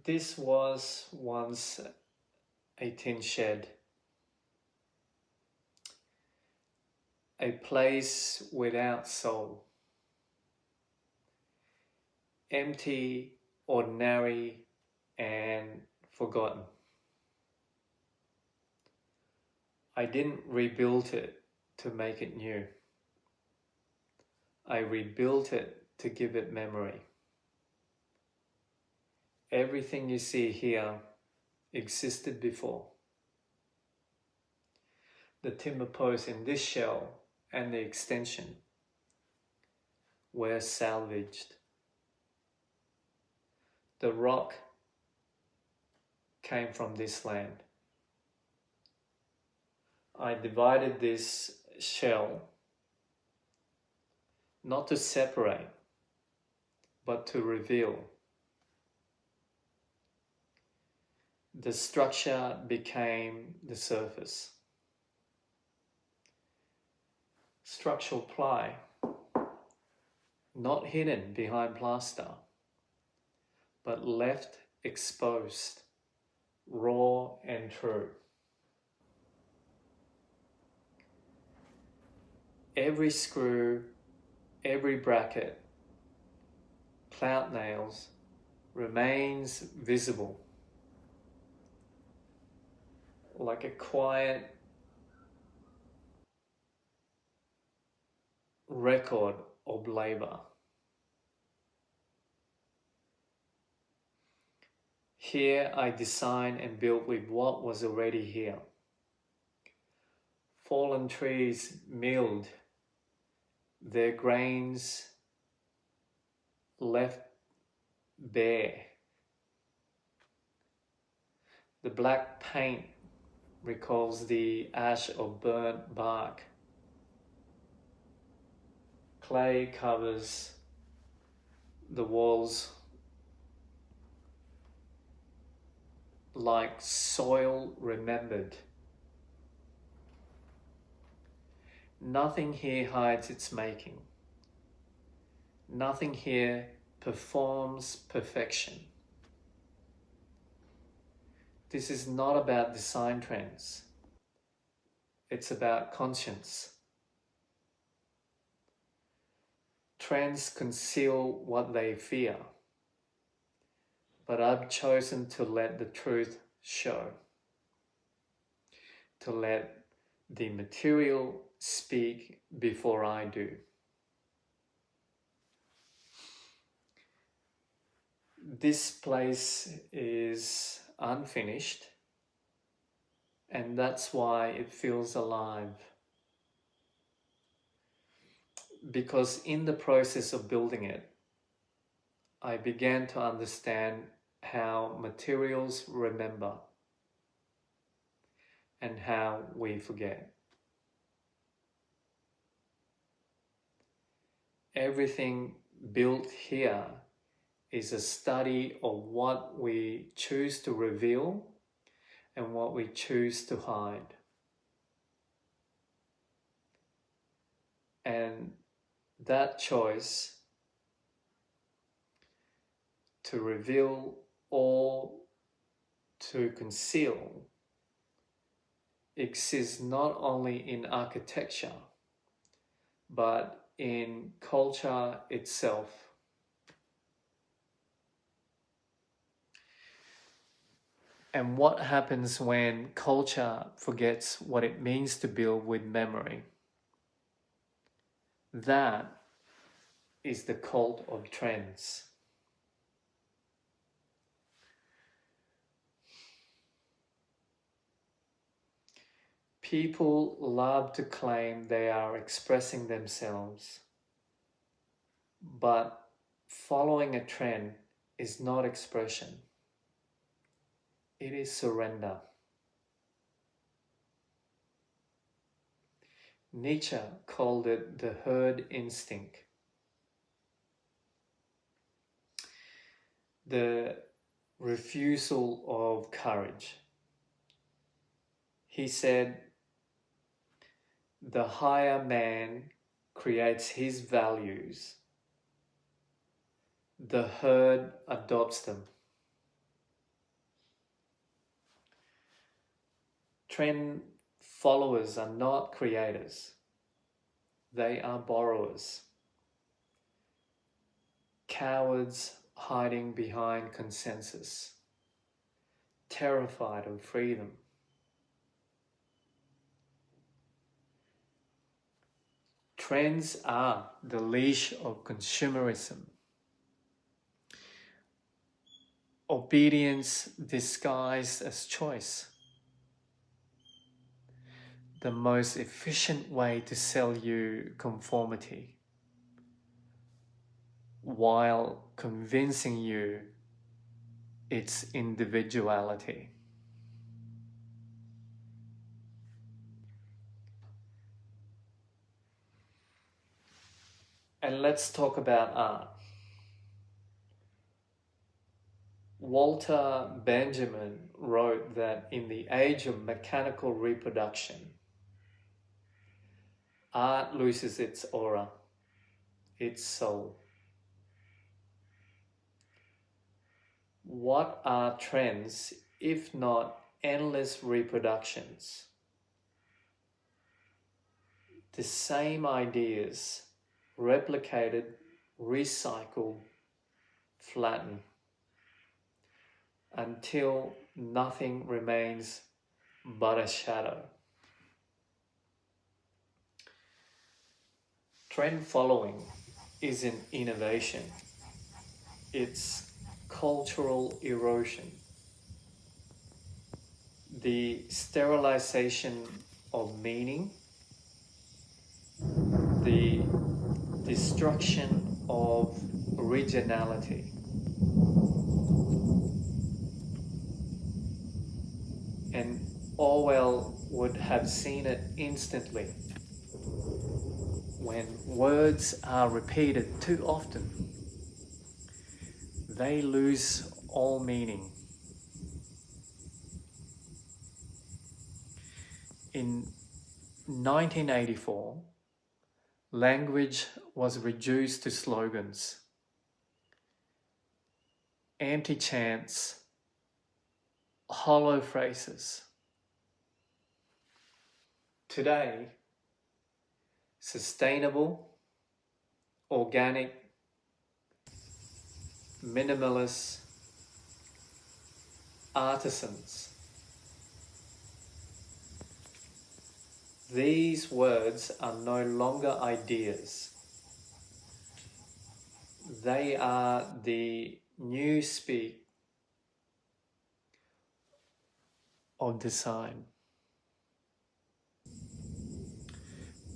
This was once a tin shed, a place without soul, empty, ordinary, and forgotten. I didn't rebuild it to make it new. I rebuilt it to give it memory. Everything you see here existed before. The timber posts in this shell and the extension were salvaged. The rock came from this land. I divided this shell not to separate, but to reveal. The structure became the surface. Structural ply, not hidden behind plaster, but left exposed, raw and true. Every screw, every bracket, clout nails remains visible, like a quiet record of labor. Here I designed and built with what was already here. Fallen trees milled, their grains left bare. The black paint recalls the ash of burnt bark. Clay covers the walls like soil remembered. Nothing here hides its making. Nothing here performs perfection. This is not about design trends. It's about conscience. Trends conceal what they fear, but I've chosen to let the truth show, to let the material speak before I do. This place is unfinished, and that's why it feels alive. Because in the process of building it, I began to understand how materials remember and how we forget. Everything built here is a study of what we choose to reveal and what we choose to hide. And that choice to reveal or to conceal exists not only in architecture, but in culture itself. And what happens when culture forgets what it means to build with memory? That is the cult of trends. People love to claim they are expressing themselves, but following a trend is not expression. It is surrender. Nietzsche called it the herd instinct. The refusal of courage. He said, the higher man creates his values. The herd adopts them. Trend followers are not creators. They are borrowers. Cowards hiding behind consensus. Terrified of freedom. Trends are the leash of consumerism. Obedience disguised as choice. The most efficient way to sell you conformity while convincing you its individuality. And let's talk about art. Walter Benjamin wrote that in the age of mechanical reproduction, art loses its aura, its soul. What are trends if not endless reproductions? The same ideas replicated, recycled, flattened, until nothing remains but a shadow. Trend following isn't innovation, it's cultural erosion. The sterilization of meaning, the destruction of originality. And Orwell would have seen it instantly. When words are repeated too often, they lose all meaning. In 1984, language was reduced to slogans, empty chants, hollow phrases. Today, sustainable, organic, minimalist, artisans. These words are no longer ideas. They are the new speak of design.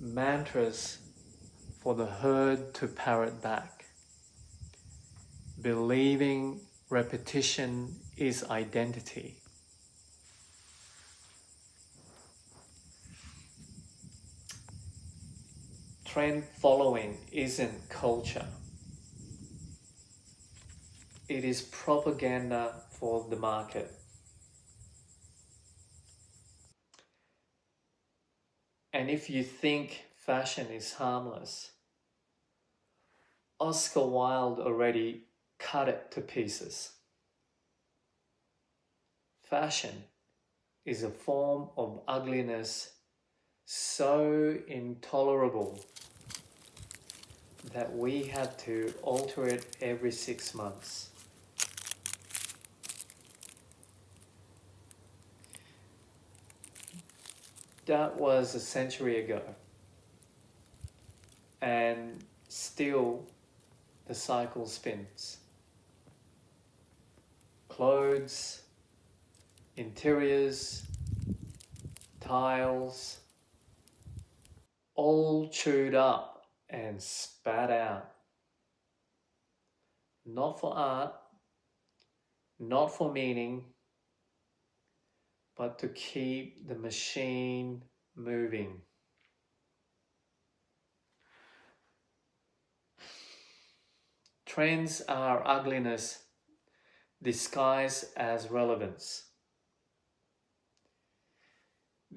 Mantras for the herd to parrot back, believing repetition is identity. Trend following isn't culture. It is propaganda for the market. And if you think fashion is harmless, Oscar Wilde already cut it to pieces. Fashion is a form of ugliness so intolerable that we had to alter it every 6 months. That was a century ago, and still the cycle spins. Clothes, interiors, tiles, all chewed up and spat out. Not for art, not for meaning, but to keep the machine moving. Trends are ugliness disguised as relevance.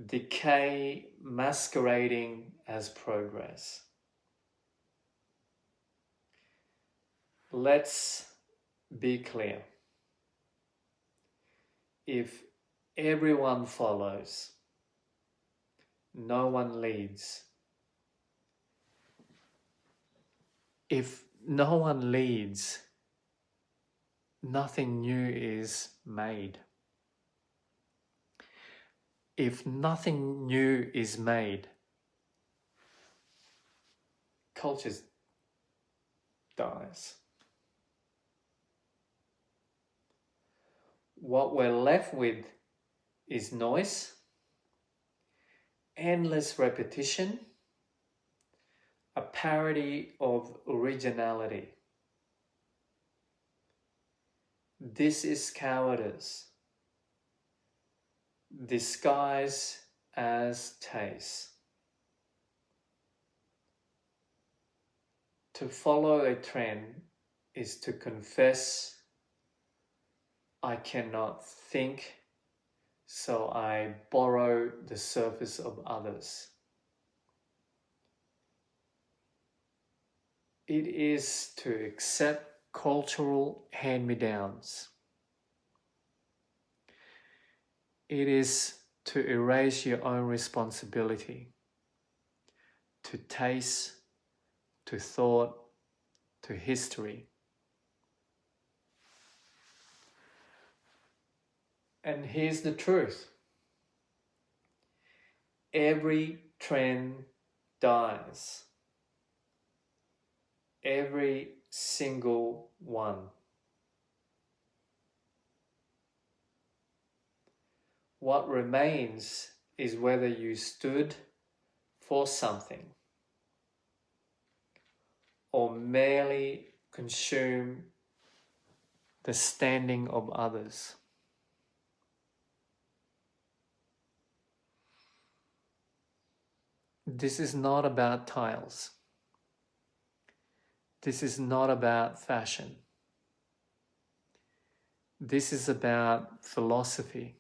Decay masquerading as progress. Let's be clear. If everyone follows, no one leads. If no one leads, nothing new is made. If nothing new is made, culture dies. What we're left with is noise, endless repetition, a parody of originality. This is cowardice, disguised as taste. To follow a trend is to confess, I cannot think, so I borrow the surface of others. It is to accept cultural hand-me-downs. It is to erase your own responsibility, to taste, to thought, to history. And here's the truth. Every trend dies. Every single one. What remains is whether you stood for something or merely consume the standing of others. This is not about tiles. This is not about fashion. This is about philosophy,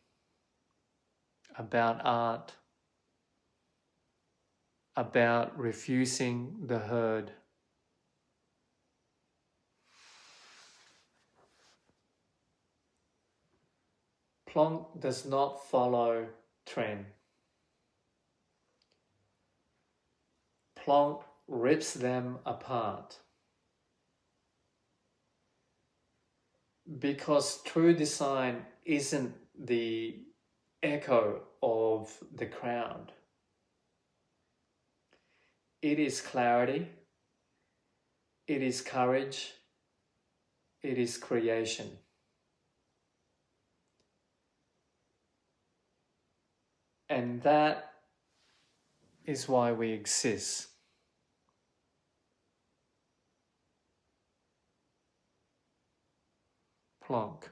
about art, about refusing the herd. Plonc does not follow trend. Plonc rips them apart. Because true design isn't the echo of the crowd. It is clarity, it is courage, it is creation. And that is why we exist. Plonc.